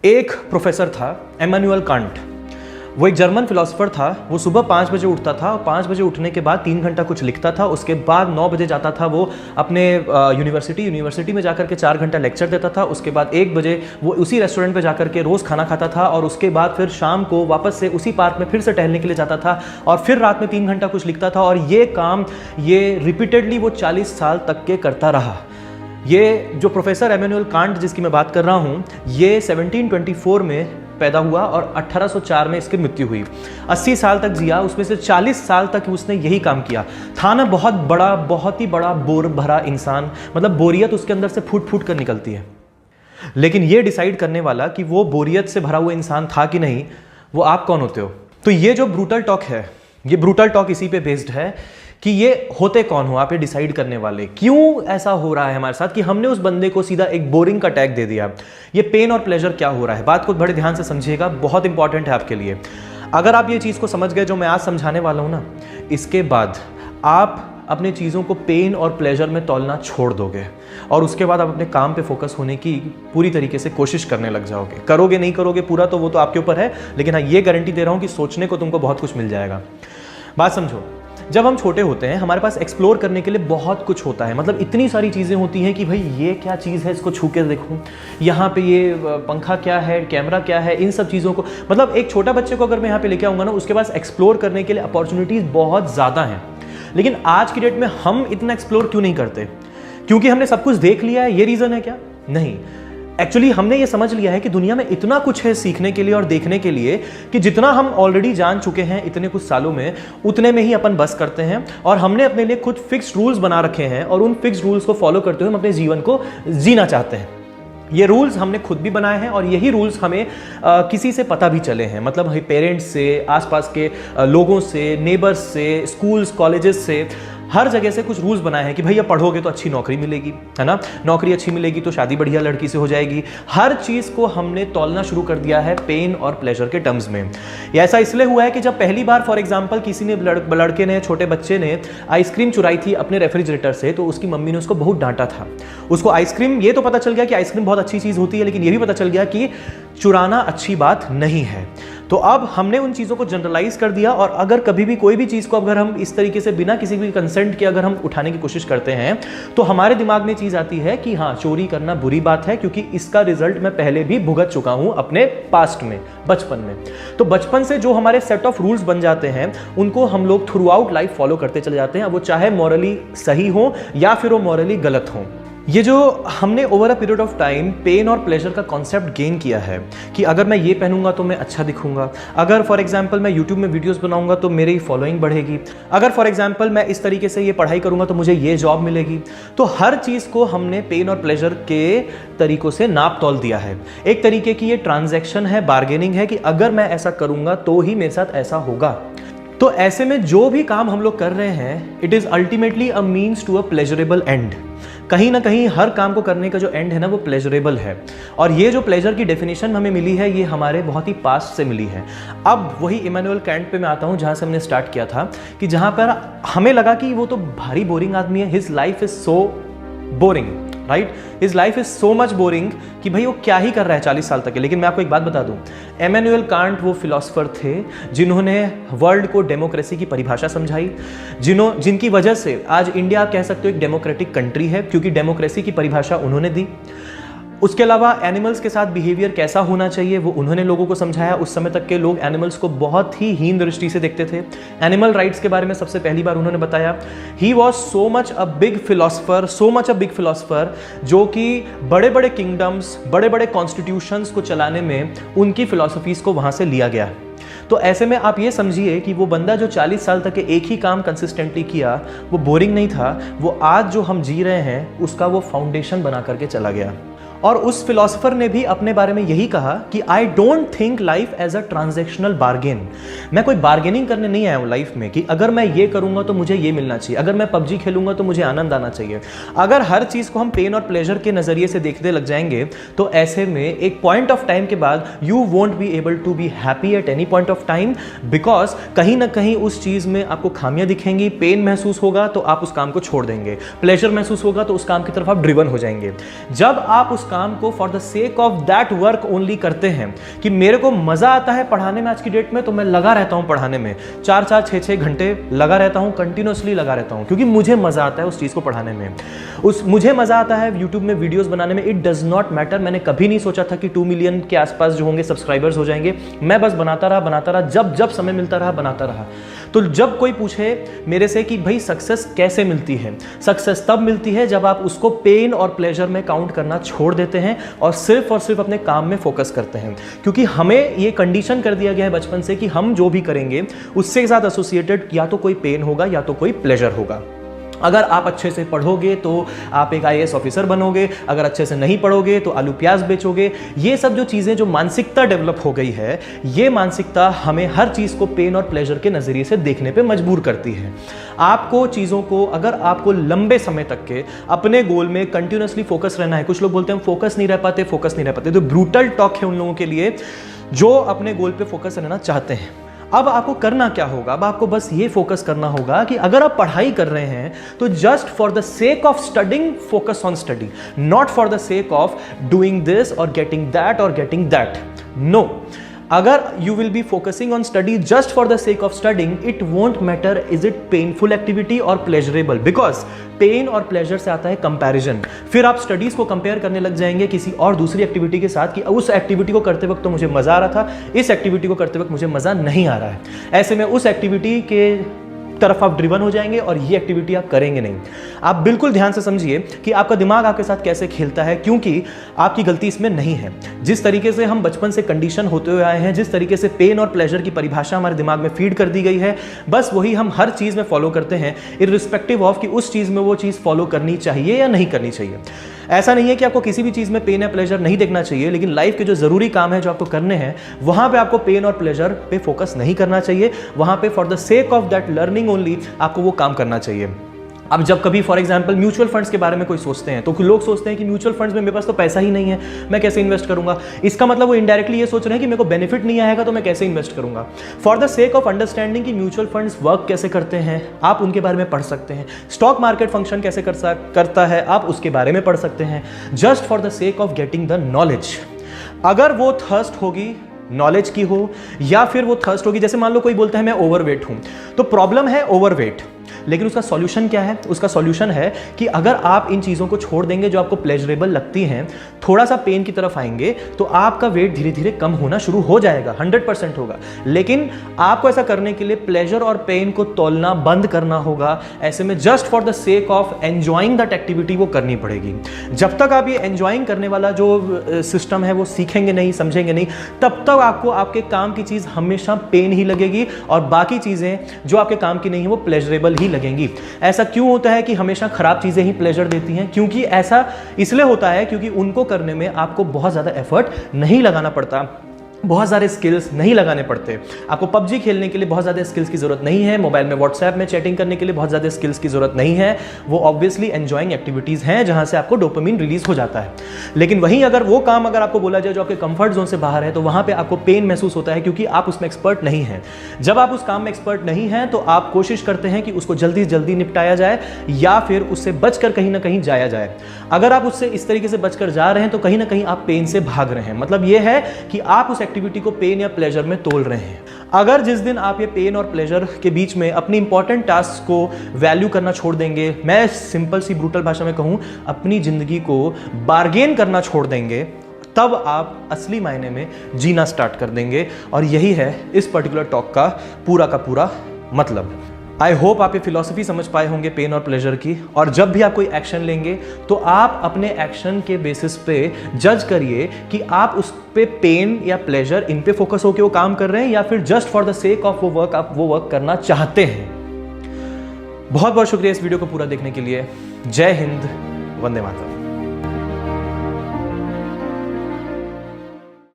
एक प्रोफेसर था Immanuel Kant. वो एक जर्मन फिलोसोफर था। वो सुबह 5 बजे उठता था और 5 बजे उठने के बाद 3 घंटा कुछ लिखता था। उसके बाद 9 बजे जाता था वो अपने यूनिवर्सिटी में जाकर के 4 घंटा लेक्चर देता था। उसके बाद 1 बजे वो उसी रेस्टोरेंट पे जाकर के रोज़ खाना खाता था और उसके बाद फिर शाम को वापस से उसी पार्क में फिर से टहलने के लिए जाता था और फिर रात में 3 घंटा कुछ लिखता था। और ये काम ये रिपीटेडली वो 40 साल तक के करता रहा। ये जो प्रोफेसर इमैनुअल कांट जिसकी मैं बात कर रहा हूँ, ये 1724 में पैदा हुआ और 1804 में इसकी मृत्यु हुई। 80 साल तक जिया, उसमें से 40 साल तक उसने यही काम किया। था ना बहुत ही बड़ा बोर भरा इंसान, मतलब बोरियत उसके अंदर से फूट फूट कर निकलती है। लेकिन ये डिसाइड करने वाला कि वो बोरियत से भरा हुआ इंसान था कि नहीं, वो आप कौन होते हो। तो ये जो ब्रूटल टॉक है, ये ब्रूटल टॉक इसी पे बेस्ड है कि ये होते कौन हो आप, ये डिसाइड करने वाले। क्यों ऐसा हो रहा है हमारे साथ कि हमने उस बंदे को सीधा एक बोरिंग का टैग दे दिया। ये पेन और प्लेजर क्या हो रहा है, बात को बड़े ध्यान से समझिएगा, बहुत इंपॉर्टेंट है आपके लिए। अगर आप ये चीज़ को समझ गए जो मैं आज समझाने वाला हूँ ना, इसके बाद आप अपने चीज़ों को पेन और प्लेजर में तौलना छोड़ दोगे और उसके बाद आप अपने काम पे फोकस होने की पूरी तरीके से कोशिश करने लग जाओगे। करोगे नहीं करोगे पूरा तो वो तो आपके ऊपर है, लेकिन हाँ ये गारंटी दे रहा हूँ कि सोचने को तुमको बहुत कुछ मिल जाएगा। बात समझो, जब हम छोटे होते हैं हमारे पास एक्सप्लोर करने के लिए बहुत कुछ होता है। मतलब इतनी सारी चीज़ें होती हैं कि भाई ये क्या चीज़ है, इसको छू के देखूं, यहाँ पे ये पंखा क्या है, कैमरा क्या है, इन सब चीज़ों को, मतलब एक छोटा बच्चे को अगर मैं यहाँ पे लेके आऊँगा ना, उसके पास एक्सप्लोर करने के लिए अपॉर्चुनिटीज़ बहुत ज़्यादा हैं। लेकिन आज की डेट में हम इतना एक्सप्लोर क्यों नहीं करते? क्योंकि हमने सब कुछ देख लिया है, ये रीज़न है क्या? नहीं, एक्चुअली हमने ये समझ लिया है कि दुनिया में इतना कुछ है सीखने के लिए और देखने के लिए कि जितना हम ऑलरेडी जान चुके हैं इतने कुछ सालों में, उतने में ही अपन बस करते हैं। और हमने अपने लिए खुद फिक्स्ड रूल्स बना रखे हैं और उन फिक्स्ड रूल्स को फॉलो करते हुए हम अपने जीवन को जीना चाहते हैं। ये रूल्स हमने खुद भी बनाए हैं और यही रूल्स हमें किसी से पता भी चले हैं, मतलब पेरेंट्स से, आसपास के लोगों से, नेबर्स से, स्कूल्स कॉलेजेस से, हर जगह से कुछ रूल्स बनाए हैं कि भैया पढ़ोगे तो अच्छी नौकरी मिलेगी, है ना, नौकरी अच्छी मिलेगी तो शादी बढ़िया लड़की से हो जाएगी। हर चीज़ को हमने तौलना शुरू कर दिया है पेन और प्लेजर के टर्म्स में। ये ऐसा इसलिए हुआ है कि जब पहली बार फॉर एग्जांपल किसी ने लड़के ने, छोटे बच्चे ने आइसक्रीम चुराई थी अपने रेफ्रिजरेटर से, तो उसकी मम्मी ने उसको बहुत डांटा था। उसको आइसक्रीम, ये तो पता चल गया कि आइसक्रीम बहुत अच्छी चीज़ होती है, लेकिन ये भी पता चल गया कि चुराना अच्छी बात नहीं है। तो अब हमने उन चीज़ों को जनरलाइज कर दिया और अगर कभी भी कोई भी चीज़ को अगर हम इस तरीके से बिना किसी भी कंसेंट के अगर हम उठाने की कोशिश करते हैं तो हमारे दिमाग में चीज़ आती है कि हाँ, चोरी करना बुरी बात है, क्योंकि इसका रिजल्ट मैं पहले भी भुगत चुका हूँ अपने पास्ट में, बचपन में। तो बचपन से जो हमारे सेट ऑफ रूल्स बन जाते हैं उनको हम लोग थ्रू आउट लाइफ फॉलो करते चले जाते हैं, वो चाहे मॉरली सही हो या फिर वो मॉरली गलत हो। ये जो हमने over a period of time pain और प्लेजर का कॉन्सेप्ट गेन किया है कि अगर मैं ये पहनूंगा तो मैं अच्छा दिखूंगा, अगर फॉर एग्जांपल मैं यूट्यूब में वीडियोस बनाऊंगा तो मेरी फॉलोइंग बढ़ेगी, अगर फॉर एग्जांपल मैं इस तरीके से ये पढ़ाई करूंगा तो मुझे ये जॉब मिलेगी। तो हर चीज़ को हमने पेन और प्लेजर के तरीकों से नाप तौल दिया है। एक तरीके की ये ट्रांजैक्शन है, बार्गेनिंग है कि अगर मैं ऐसा करूंगा तो ही मेरे साथ ऐसा होगा। तो ऐसे में जो भी काम हम लोग कर रहे हैं, it is ultimately a means to a pleasurable end. कहीं ना कहीं हर काम को करने का जो एंड है ना, वो प्लेजरेबल है। और ये जो प्लेजर की डेफिनेशन हमें मिली है, ये हमारे बहुत ही पास्ट से मिली है। अब वही इमैनुअल कैंट पे मैं आता हूँ जहाँ से हमने स्टार्ट किया था, कि जहाँ पर हमें लगा कि वो तो भारी बोरिंग आदमी है, his life is so boring, right, his life is so much boring कि भाई वो क्या ही कर रहा है 40 साल तक के। लेकिन मैं आपको एक बात बता दूं, इमैनुअल कांट वो फिलोसोफर थे जिन्होंने वर्ल्ड को डेमोक्रेसी की परिभाषा समझाई, जिनकी वजह से आज इंडिया आप कह सकते हो एक डेमोक्रेटिक कंट्री है, क्योंकि डेमोक्रेसी की परिभाषा उन्होंने दी। उसके अलावा एनिमल्स के साथ बिहेवियर कैसा होना चाहिए वो उन्होंने लोगों को समझाया। उस समय तक के लोग एनिमल्स को बहुत ही हीन दृष्टि से देखते थे। एनिमल राइट्स के बारे में सबसे पहली बार उन्होंने बताया। He was so much a big philosopher, जो कि बड़े बड़े किंगडम्स, बड़े बड़े कॉन्स्टिट्यूशंस को चलाने में उनकी फिलोसफीज को वहाँ से लिया गया। तो ऐसे में आप ये समझिए कि वो बंदा जो 40 साल तक के एक ही काम कंसिस्टेंटली किया, वो बोरिंग नहीं था, वो आज जो हम जी रहे हैं उसका वो फाउंडेशन बना करके चला गया। और उस फिलोसोफर ने भी अपने बारे में यही कहा कि I don't think life as a transactional bargain. मैं कोई बार्गेनिंग करने नहीं आया हूँ लाइफ में कि अगर मैं ये करूंगा तो मुझे ये मिलना चाहिए, अगर मैं पबजी खेलूंगा तो मुझे आनंद आना चाहिए। अगर हर चीज़ को हम पेन और प्लेजर के नज़रिए से देखने लग जाएंगे तो ऐसे में एक पॉइंट ऑफ टाइम के बाद you won't be able to be happy at any point of time, because कहीं ना कहीं उस चीज़ में आपको खामियां दिखेंगी। पेन महसूस होगा तो आप उस काम को छोड़ देंगे, प्लेजर महसूस होगा तो उस काम की तरफ आप ड्रिवन हो जाएंगे। जब आप उस काम को for the sake of that work only करते हैं कि मेरे को मजा आता है पढ़ाने में आज की डेट में, तो मैं लगा रहता हूं पढ़ाने में, 4-4 6-6 घंटे लगा रहता हूं, कंटिन्यूअसली लगा रहता हूं, क्योंकि मुझे मजा आता है उस चीज को पढ़ाने में, मुझे मजा आता है यूट्यूब में वीडियोस बनाने में। इट डज नॉट मैटर, मैंने कभी नहीं सोचा था कि 2 मिलियन के आसपास जो होंगे सब्सक्राइबर्स हो जाएंगे। मैं बस बनाता रहा, जब जब समय मिलता रहा बनाता रहा। तो जब कोई पूछे मेरे से कि भाई सक्सेस कैसे मिलती है, सक्सेस तब मिलती है जब आप उसको पेन और प्लेजर में काउंट करना छोड़ देते हैं और सिर्फ अपने काम में फोकस करते हैं। क्योंकि हमें ये कंडीशन कर दिया गया है बचपन से कि हम जो भी करेंगे उससे साथ एसोसिएटेड या तो कोई पेन होगा या तो कोई प्लेजर होगा। अगर आप अच्छे से पढ़ोगे तो आप एक IAS ऑफिसर बनोगे, अगर अच्छे से नहीं पढ़ोगे तो आलू प्याज बेचोगे। ये सब जो चीज़ें, जो मानसिकता डेवलप हो गई है, ये मानसिकता हमें हर चीज़ को पेन और प्लेजर के नज़रिए से देखने पे मजबूर करती है। आपको चीज़ों को, अगर आपको लंबे समय तक के अपने गोल में कंटिन्यूसली फोकस रहना है, कुछ लोग बोलते हैं फोकस नहीं रह पाते, तो ब्रूटल टॉक है उन लोगों के लिए जो अपने गोल पे फोकस रहना चाहते हैं। अब आपको करना क्या होगा? अब आपको बस ये फोकस करना होगा कि अगर आप पढ़ाई कर रहे हैं तो just for the sake of studying focus on study, not for the sake of doing this और गेटिंग दैट। नो, अगर you will be focusing on study just for the sake of studying, it won't matter is it painful activity or pleasurable, because pain और pleasure से आता है comparison. फिर आप studies को compare करने लग जाएंगे किसी और दूसरी एक्टिविटी के साथ कि उस एक्टिविटी को करते वक्त तो मुझे मजा आ रहा था, इस एक्टिविटी को करते वक्त मुझे मजा नहीं आ रहा है। ऐसे में उस एक्टिविटी के तरफ आप ड्रिवन हो जाएंगे और ये एक्टिविटी आप करेंगे नहीं। आप बिल्कुल ध्यान से समझिए कि आपका दिमाग आपके साथ कैसे खेलता है, क्योंकि आपकी गलती इसमें नहीं है। जिस तरीके से हम बचपन से कंडीशन होते हुए आए हैं, जिस तरीके से पेन और प्लेजर की परिभाषा हमारे दिमाग में फीड कर दी गई है, बस वही हम हर चीज़ में फॉलो करते हैं, इर्रिस्पेक्टिव ऑफ कि उस चीज़ में वो चीज़ फॉलो करनी चाहिए या नहीं करनी चाहिए। ऐसा नहीं है कि आपको किसी भी चीज़ में पेन या प्लेजर नहीं देखना चाहिए, लेकिन लाइफ के जो ज़रूरी काम है जो आपको करने हैं, वहाँ पे आपको पेन और प्लेजर पे फोकस नहीं करना चाहिए। वहाँ पे for the sake of that learning only आपको वो काम करना चाहिए। अब जब कभी फॉर एग्जांपल म्यूचुअल फंड्स के बारे में कोई सोचते हैं तो लोग सोचते हैं कि म्यूचुअल फंड्स में मेरे पास तो पैसा ही नहीं है, मैं कैसे इन्वेस्ट करूंगा। इसका मतलब वो इनडायरेक्टली ये सोच रहे हैं कि मेरे को बेनिफिट नहीं आएगा तो मैं कैसे इन्वेस्ट करूंगा। For the sake of understanding कि म्यूचुअल फंड्स वर्क कैसे करते हैं, आप उनके बारे में पढ़ सकते हैं। स्टॉक मार्केट फंक्शन कैसे करता है, आप उसके बारे में पढ़ सकते हैं। Just for the sake of getting the knowledge. अगर वो थर्स्ट होगी नॉलेज की हो, या फिर वो थर्स्ट होगी, जैसे मान लो कोई बोलता है मैं ओवरवेट हूं, तो प्रॉब्लम है ओवरवेट, लेकिन उसका सॉल्यूशन क्या है? उसका सॉल्यूशन है कि अगर आप इन चीज़ों को छोड़ देंगे जो आपको प्लेजरेबल लगती हैं, थोड़ा सा पेन की तरफ आएंगे, तो आपका वेट धीरे धीरे कम होना शुरू हो जाएगा, 100% होगा। लेकिन आपको ऐसा करने के लिए प्लेजर और पेन को तोलना बंद करना होगा। ऐसे में just for the sake of enjoying that activity वो करनी पड़ेगी। जब तक आप ये एंजॉइंग करने वाला जो सिस्टम है वो सीखेंगे नहीं, समझेंगे नहीं, तब तक आपको आपके काम की चीज़ हमेशा पेन ही लगेगी और बाकी चीज़ें जो आपके काम की नहीं है वो प्लेजरेबल ही लगेंगी। ऐसा क्यों होता है कि हमेशा खराब चीजें ही प्लेजर देती हैं? क्योंकि ऐसा इसलिए होता है क्योंकि उनको करने में आपको बहुत ज्यादा एफर्ट नहीं लगाना पड़ता, बहुत सारे स्किल्स नहीं लगाने पड़ते। आपको पबजी खेलने के लिए बहुत ज़्यादा स्किल्स की ज़रूरत नहीं है, मोबाइल में व्हाट्सएप में चैटिंग करने के लिए बहुत ज़्यादा स्किल्स की ज़रूरत नहीं है। वो ऑब्वियसली एंजॉइंग एक्टिविटीज़ हैं जहाँ से आपको डोपामिन रिलीज हो जाता है। लेकिन वहीं अगर वो काम अगर आपको बोला जाए जो आपके कंफर्ट जोन से बाहर है, तो वहाँ पर आपको पेन महसूस होता है क्योंकि आप उसमें एक्सपर्ट नहीं हैं। जब आप उस काम में एक्सपर्ट नहीं हैं तो आप कोशिश करते हैं कि उसको जल्दी से जल्दी निपटाया जाए या फिर उससे बचकर कहीं ना कहीं जाया जाए। अगर आप उससे इस तरीके से बचकर जा रहे हैं तो कहीं ना कहीं आप पेन से भाग रहे हैं। मतलब ये है कि आप उस एक्टिविटी को पेन या प्लेजर में तोल रहे हैं। अगर जिस दिन आप ये पेन और प्लेजर के बीच में अपनी इंपॉर्टेंट टास्क को वैल्यू करना छोड़ देंगे, मैं सिंपल सी ब्रूटल भाषा में कहूं, अपनी जिंदगी को बार्गेन करना छोड़ देंगे, तब आप असली मायने में जीना स्टार्ट कर देंगे। और यही है इस पर्टिकुलर टॉक का पूरा मतलब। आई होप आप ये फिलॉसफी समझ पाए होंगे पेन और प्लेजर की। और जब भी आप कोई एक्शन लेंगे तो आप अपने एक्शन के बेसिस पे जज करिए कि आप उस पे पेन या प्लेजर इन पे फोकस होकर वो काम कर रहे हैं या फिर just for the sake of वो वर्क आप वो वर्क करना चाहते हैं। बहुत बहुत शुक्रिया इस वीडियो को पूरा देखने के लिए। जय हिंद, वंदे मातरम।